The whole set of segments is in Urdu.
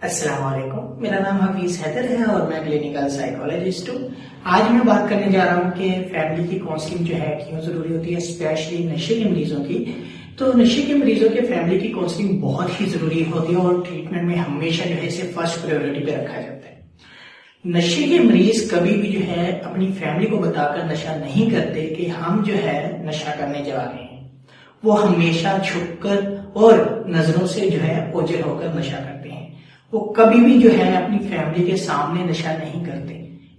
السلام علیکم، میرا نام حفیظ حیدر ہے اور میں کلینکل سائیکالوجسٹ ہوں۔ آج میں بات کرنے جا رہا ہوں کہ فیملی کی کاؤنسلنگ جو ہے کیوں ضروری ہوتی ہے، اسپیشلی نشے کے مریضوں کی۔ تو نشے کے مریضوں کے فیملی کی کاؤنسلنگ بہت ہی ضروری ہوتی ہے اور ٹریٹمنٹ میں ہمیشہ جو ہے اسے فرسٹ پریورٹی پہ رکھا جاتا ہے۔ نشے کے مریض کبھی بھی جو ہے اپنی فیملی کو بتا کر نشہ نہیں کرتے کہ ہم جو ہے نشہ کرنے جا رہے ہیں۔ وہ ہمیشہ چھپ کر اور نظروں سے جو ہے اوجھل ہو کر نشہ کرتے ہیں۔ وہ کبھی بھی جو ہے اپنی فیملی کے سامنے نشہ نہیں کرتے،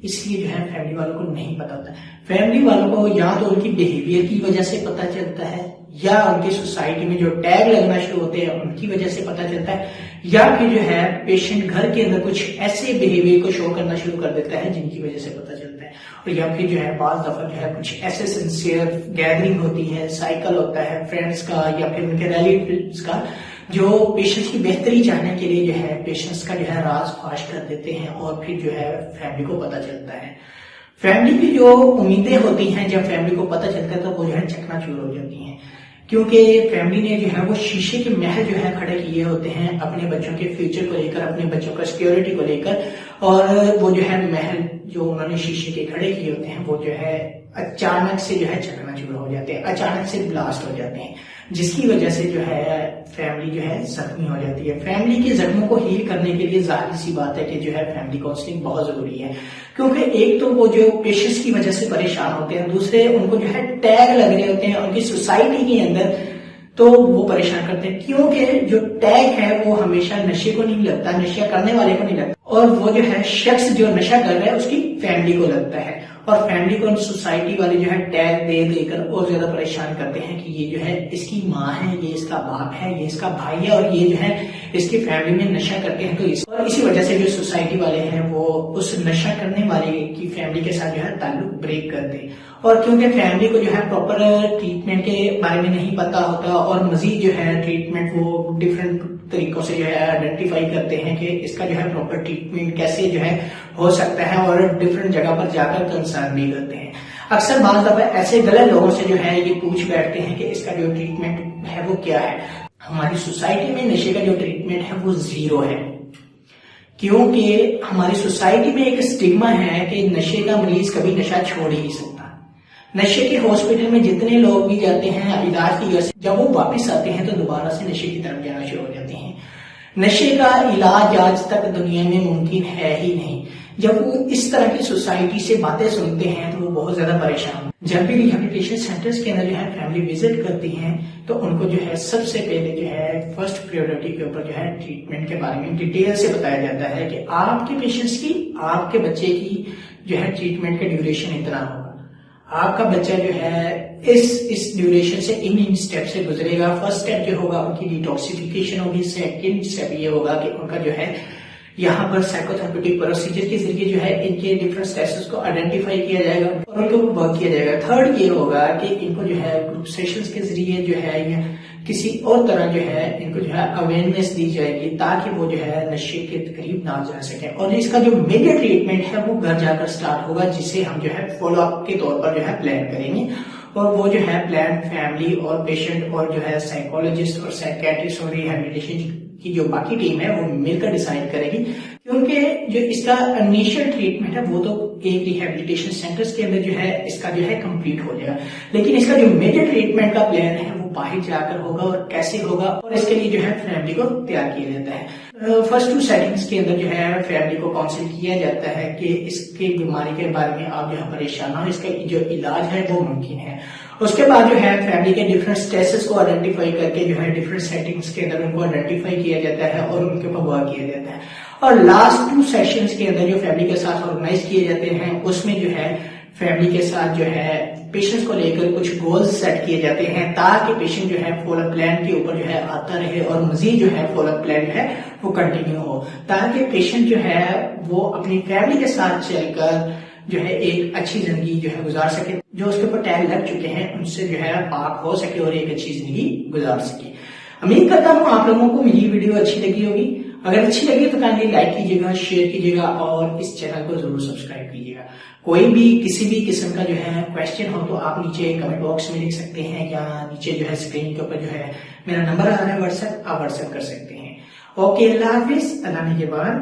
اس لیے جو ہے فیملی والوں کو نہیں پتا ہوتا۔ فیملی والوں کو یا تو ان کی بیہیویئر کی وجہ سے پتا چلتا ہے، یا ان کی سوسائٹی میں جو ٹیگ لگنا شروع ہوتے ہیں ان کی وجہ سے پتا چلتا ہے، یا پھر جو ہے پیشنٹ گھر کے اندر کچھ ایسے بیہیویئر کو شو کرنا شروع کر دیتا ہے جن کی وجہ سے پتا چلتا ہے، اور یا پھر جو ہے بعض دفعہ جو ہے کچھ ایسے سنسیئر گیدرنگ ہوتی ہے، سائیکل ہوتا ہے فرینڈز کا یا پھر ان کے ریلیٹیوز کا، جو پیشنٹس کی بہتری چاہنے کے لیے جو ہے پیشنٹس کا جو ہے راز فاش کر دیتے ہیں اور پھر جو ہے فیملی کو پتا چلتا ہے۔ فیملی کی جو امیدیں ہوتی ہیں جب فیملی کو پتا چلتا ہے تو وہ جو ہے چکنا چور ہو جاتی ہیں، کیونکہ فیملی نے جو ہے وہ شیشے کے محل جو ہے کھڑے کیے ہوتے ہیں اپنے بچوں کے فیوچر کو لے کر، اپنے بچوں کا سیکیورٹی کو لے کر، اور وہ جو ہے محل جو انہوں نے شیشے کے کھڑے کیے ہوتے ہیں وہ جو ہے اچانک سے جو ہے چکنا چور ہو جاتے ہیں، اچانک سے بلاسٹ ہو جاتے ہیں، جس کی وجہ سے جو ہے فیملی جو ہے زخمی ہو جاتی ہے۔ فیملی کے زخموں کو ہیل کرنے کے لیے ظاہر سی بات ہے کہ جو ہے فیملی کاؤنسلنگ بہت ضروری ہے، کیونکہ ایک تو وہ جو پیشنٹس کی وجہ سے پریشان ہوتے ہیں، دوسرے ان کو جو ہے ٹیگ لگ رہے ہوتے ہیں ان کی سوسائٹی کے اندر، تو وہ پریشان کرتے ہیں، کیونکہ جو ٹیگ ہے وہ ہمیشہ نشے کو نہیں لگتا، نشہ کرنے والے کو نہیں لگتا، اور وہ جو ہے شخص جو نشہ کر رہا ہے اس کی فیملی کو لگتا ہے، اور فیملی کو سوسائٹی والے جو ہے ٹیگ دے دے کر اور زیادہ پریشان کرتے ہیں کہ یہ جو ہے اس کی ماں ہے، یہ اس کا باپ ہے، یہ اس کا بھائی ہے، اور یہ جو ہے اس کی فیملی میں نشہ کرتے ہیں، اور اسی وجہ سے جو سوسائٹی والے ہیں وہ اس نشہ کرنے والے کی فیملی کے ساتھ جو ہے تعلق بریک کر دیں، اور کیونکہ فیملی کو جو ہے پراپر ٹریٹمنٹ کے بارے میں نہیں پتا ہوتا، اور مزید جو ہے ٹریٹمنٹ وہ ڈفرینٹ طریقوں سے جو ہے آئیڈینٹیفائی کرتے ہیں کہ اس کا جو ہے پراپر ٹریٹمنٹ کیسے جو ہے ہو سکتا ہے، اور ڈفرینٹ جگہ پر جا کر کنسرن بھی کرتے ہیں۔ اکثر بعض دفعہ ایسے غلط لوگوں سے جو ہے یہ پوچھ بیٹھتے ہیں کہ اس کا جو ٹریٹمنٹ ہے وہ کیا ہے۔ ہماری سوسائٹی میں نشے کا جو ٹریٹمنٹ ہے وہ زیرو ہے، کیونکہ ہماری سوسائٹی میں ایک اسٹگما ہے کہ نشے کا مریض کبھی نشہ چھوڑ ہی نہیں سکتا۔ نشے کے ہاسپٹل میں جتنے لوگ بھی جاتے ہیں علاج کی وجہ سے، جب وہ واپس آتے ہیں تو دوبارہ سے نشے کی طرف جانا شروع ہو جاتے ہیں۔ نشے کا علاج آج تک دنیا میں ممکن ہے ہی نہیں۔ جب وہ اس طرح کی سوسائٹی سے باتیں سنتے ہیں تو وہ بہت زیادہ پریشان ہوتے ہیں۔ جب بھی ریہیبلیٹیشن سینٹرز کے اندر جو ہے فیملی وزٹ کرتی ہیں تو ان کو جو ہے سب سے پہلے جو ہے فرسٹ پریورٹی کے اوپر جو ہے ٹریٹمنٹ کے بارے میں ڈیٹیل سے بتایا جاتا ہے کہ آپ کے پیشنٹس کی، آپ کے بچے کی جو ہے ٹریٹمنٹ کا ڈیوریشن اتنا ہوگا، آپ کا بچہ جو ہے اس ڈیوریشن سے ان اسٹیپ سے گزرے گا۔ فرسٹ اسٹیپ جو ہوگا ان کی ڈیٹاکسیفیکیشن ہوگی، سیکنڈ اسٹیپ یہ ہوگا کہ ان کا جو ہے یہاں پر سائیکو تھراپیوٹک پروسیجر کے ذریعے جو ہے ان کے ڈفرینٹ اسٹیٹس کو آئیڈینٹیفائی کیا جائے گا اور ان کے اوپر ورک کیا جائے گا۔ تھرڈ یہ ہوگا کہ ان کو جو ہے گروپ سیشنز کے ذریعے جو ہے یا کسی اور طرح جو ہے ان کو جو ہے اویئرنیس دی جائے گی تاکہ وہ جو ہے نشے کے قریب نہ جا سکیں، اور اس کا جو میجر ٹریٹمنٹ ہے وہ گھر جا کر سٹارٹ ہوگا، جسے ہم جو ہے فالو اپ کے طور پر جو ہے پلان کریں گے، اور وہ جو ہے پلان فیملی اور پیشنٹ اور جو ہے سائیکولوجسٹ اور سائیکیٹرسٹ اور ریہیبلیٹیشن کی جو باقی ٹیم ہے وہ مل کر ڈیسائیڈ کرے گی، کیونکہ جو اس کا انیشل ٹریٹمنٹ ہے وہ تو ایک ریہیبلیٹیشن سینٹرز کے اندر جو ہے اس کا جو ہے کمپلیٹ ہو جائے گا، لیکن اس کا جو میجر ٹریٹمنٹ کا پلان ہے وہ باہر جا کر ہوگا اور کیسے ہوگا، اور اس کے لیے جو ہے فیملی کو تیار کیا جاتا ہے۔ فرسٹ 2 سیٹنگز کے اندر جو ہے فیملی کو کاؤنسل کیا جاتا ہے کہ اس کی بیماری کے بارے میں آپ جو ہے پریشان ہو، اس کا جو علاج ہے وہ ممکن ہے۔ اس کے بعد جو ہے فیملی کے ڈفرینٹ اسٹیٹس کو آئیڈینٹیفائی کر کے جو ہے ڈفرینٹ سیٹنگز کے اندر ان کو آئیڈینٹیفائی کیا جاتا ہے اور ان کے اوپر ورک کیا جاتا ہے، اور لاسٹ 2 سیشنز کے اندر جو فیملی کے ساتھ آرگنائز کیے جاتے ہیں اس میں جو ہے فیملی کے ساتھ جو ہے پیشنٹس کو لے کر کچھ گولز سیٹ کیے جاتے ہیں تاکہ پیشنٹ جو ہے فالو اپ پلان کے اوپر جو ہے آتا رہے اور مزید جو ہے فالو اپ پلان جو ہے وہ کنٹینیو ہو، تاکہ پیشنٹ جو ہے وہ اپنی فیملی کے ساتھ چل کر جو ہے ایک اچھی زندگی جو ہے گزار سکے، جو اس کے اوپر ٹیگ لگ چکے ہیں ان سے جو ہے پاک ہو سکے اور ایک اچھی زندگی گزار سکے۔ امید کرتا ہوں آپ لوگوں کو میری ویڈیو اچھی لگی ہوگی، اگر اچھی لگی تو کائنڈلی لائک کیجیے گا، شیئر کیجیے گا اور اس چینل کو ضرور سبسکرائب کیجیے گا۔ کوئی بھی کسی بھی قسم کا جو ہے کوشچن ہو تو آپ نیچے کمنٹ باکس میں لکھ سکتے ہیں، یا نیچے جو ہے اسکرین کے اوپر جو ہے میرا نمبر آ رہا ہے واٹس ایپ، آپ واٹس ایپ کر سکتے ہیں۔ اوکے اللہ حافظ. اللہ نے کے بعد